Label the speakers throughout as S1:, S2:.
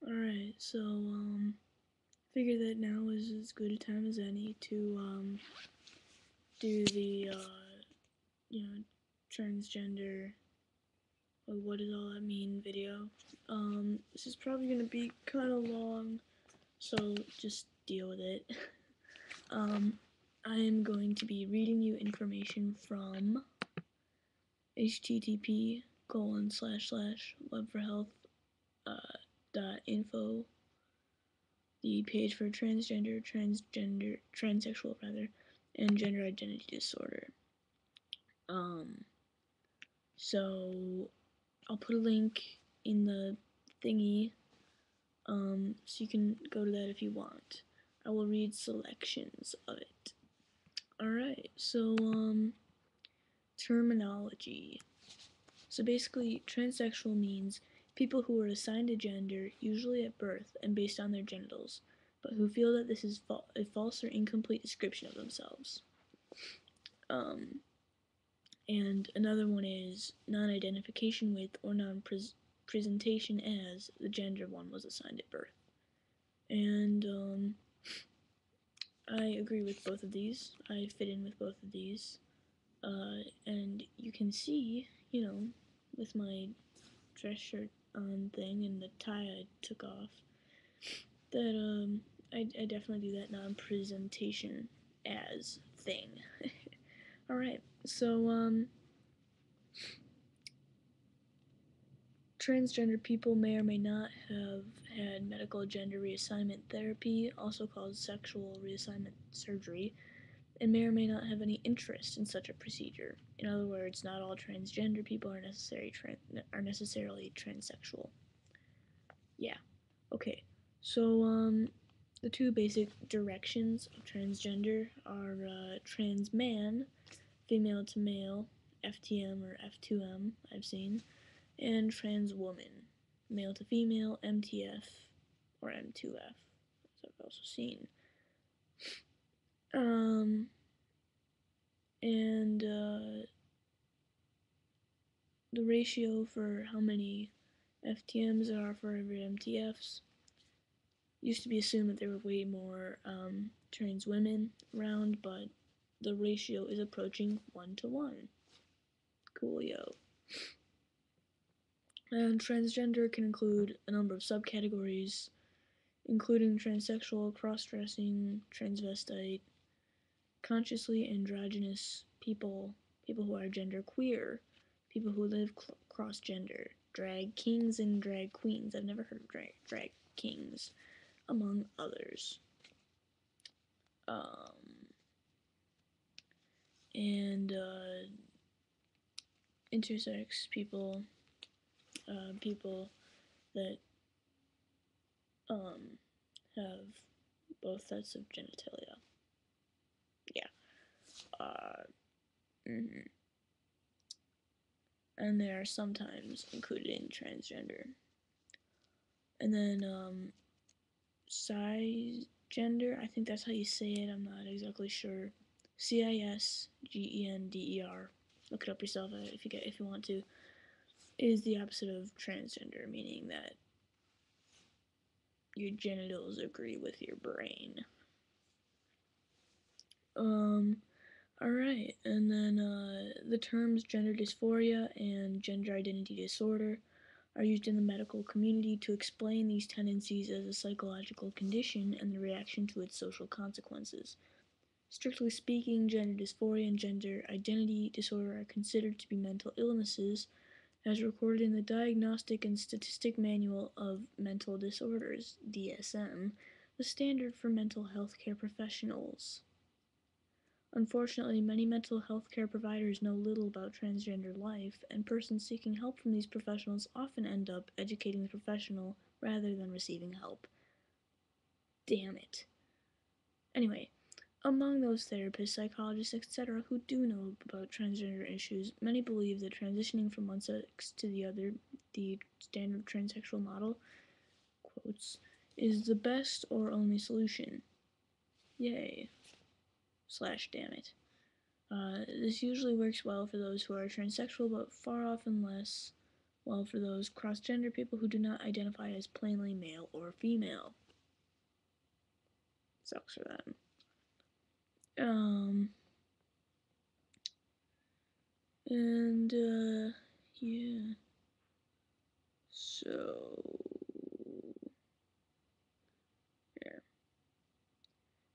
S1: Alright, so, figure that now is as good a time as any to, do the, transgender, what does all that mean video. This is probably gonna be kinda long, so just deal with it. I am going to be reading you information from http://webforhealth.info, the page for transsexual and gender identity disorder. So I'll put a link in the thingy, so you can go to that if you want. I will read selections of it. Alright, so, terminology. So basically, transsexual means people who are assigned a gender, usually at birth and based on their genitals, but who feel that this is a false or incomplete description of themselves. And another one is non-identification with or non-presentation as the gender one was assigned at birth. And I agree with both of these. I fit in with both of these. And you can see, with my dress shirt on thing and the tie I took off, that I definitely do that non-presentation as thing. Alright, so transgender people may or may not have had medical gender reassignment therapy, also called sexual reassignment surgery, and may or may not have any interest in such a procedure. In other words, not all transgender people are necessarily transsexual. Yeah. Okay. So, the two basic directions of transgender are trans man, female to male, FTM or F2M, I've seen, and trans woman, male to female, MTF or M2F, as I've also seen. And the ratio for how many FTMs there are for every MTFs used to be assumed that there were way more trans women around, but the ratio is approaching 1-to-1. Coolio. And transgender can include a number of subcategories, including transsexual, cross-dressing, transvestite, consciously androgynous people, people who are genderqueer, people who live cross-gender, drag kings and drag queens. I've never heard of drag kings, among others. And intersex people, people that have both sets of genitalia. Yeah. And they are sometimes included in transgender. And then cisgender, I think that's how you say it, I'm not exactly sure. CISGENDER. Look it up yourself if you want to. Is the opposite of transgender, meaning that your genitals agree with your brain. Alright, and then the terms gender dysphoria and gender identity disorder are used in the medical community to explain these tendencies as a psychological condition and the reaction to its social consequences. Strictly speaking, gender dysphoria and gender identity disorder are considered to be mental illnesses, as recorded in the Diagnostic and Statistic Manual of Mental Disorders, DSM, the standard for mental health care professionals. Unfortunately, many mental health care providers know little about transgender life, and persons seeking help from these professionals often end up educating the professional rather than receiving help. Damn it. Anyway, among those therapists, psychologists, etc., who do know about transgender issues, many believe that transitioning from one sex to the other, the standard transsexual model, quotes, is the best or only solution. Yay. / damn it. This usually works well for those who are transsexual, but far often less while for those cross-gender people who do not identify as plainly male or female. Sucks for them. Yeah. So,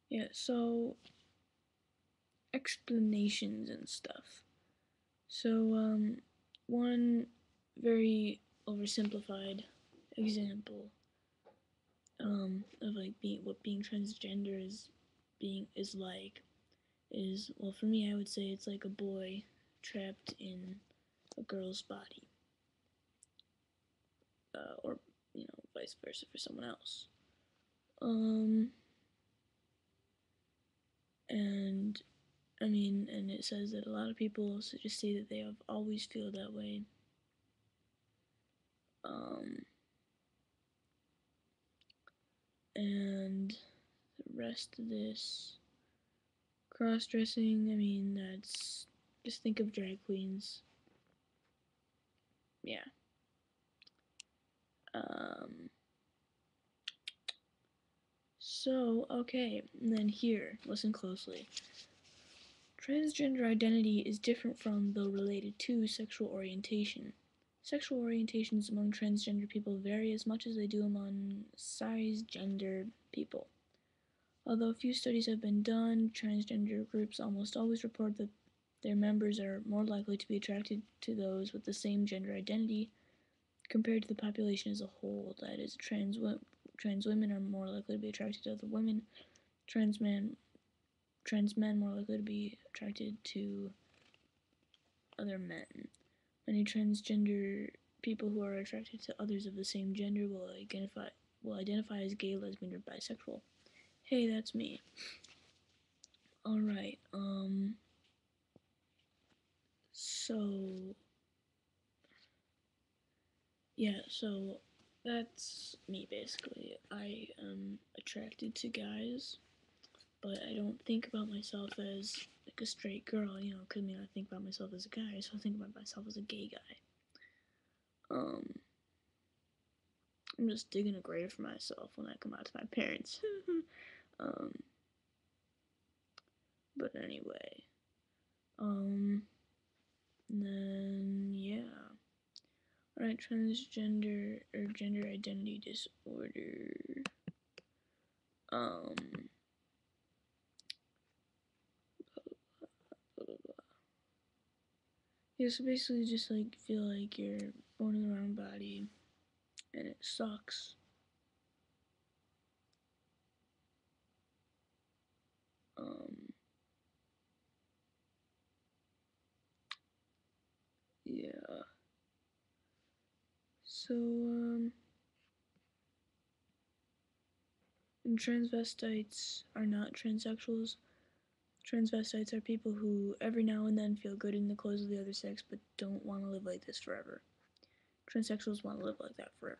S1: yeah, so, explanations and stuff. So, one very oversimplified example, of like what being transgender is like is, well, for me, I would say it's like a boy trapped in a girl's body, or vice versa for someone else. And I mean, and it says that a lot of people also just say that they have always feel that way. And the rest of this cross-dressing, I mean, that's just think of drag queens. Yeah. So, okay, and then here, listen closely. Transgender identity is different from, though related to, sexual orientation. Sexual orientations among transgender people vary as much as they do among cisgender people. Although few studies have been done, transgender groups almost always report that their members are more likely to be attracted to those with the same gender identity compared to the population as a whole. That is, trans women are more likely to be attracted to other women, trans men more likely to be attracted to other men. Many transgender people who are attracted to others of the same gender will identify as gay, lesbian, or bisexual. Hey, that's me. Alright, so, yeah, so that's me basically. I am attracted to guys, but I don't think about myself as like a straight girl, because I think about myself as a guy, so I think about myself as a gay guy. I'm just digging a grave for myself when I come out to my parents. But anyway, then yeah. Alright, transgender or gender identity disorder. Blah, blah, blah. Yeah, so basically just like feel like you're born in the wrong body and it sucks. Yeah. So, and transvestites are not transsexuals. Transvestites are people who every now and then feel good in the clothes of the other sex but don't want to live like this forever. Transsexuals want to live like that forever.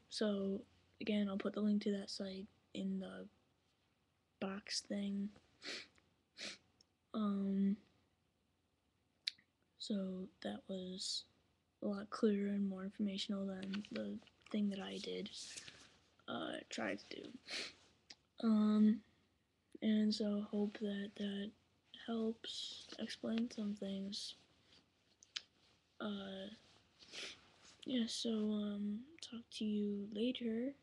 S1: So again, I'll put the link to that site in the box thing. So that was a lot clearer and more informational than the thing that I did try to do. And so hope that helps explain some things. Yeah, so talk to you later.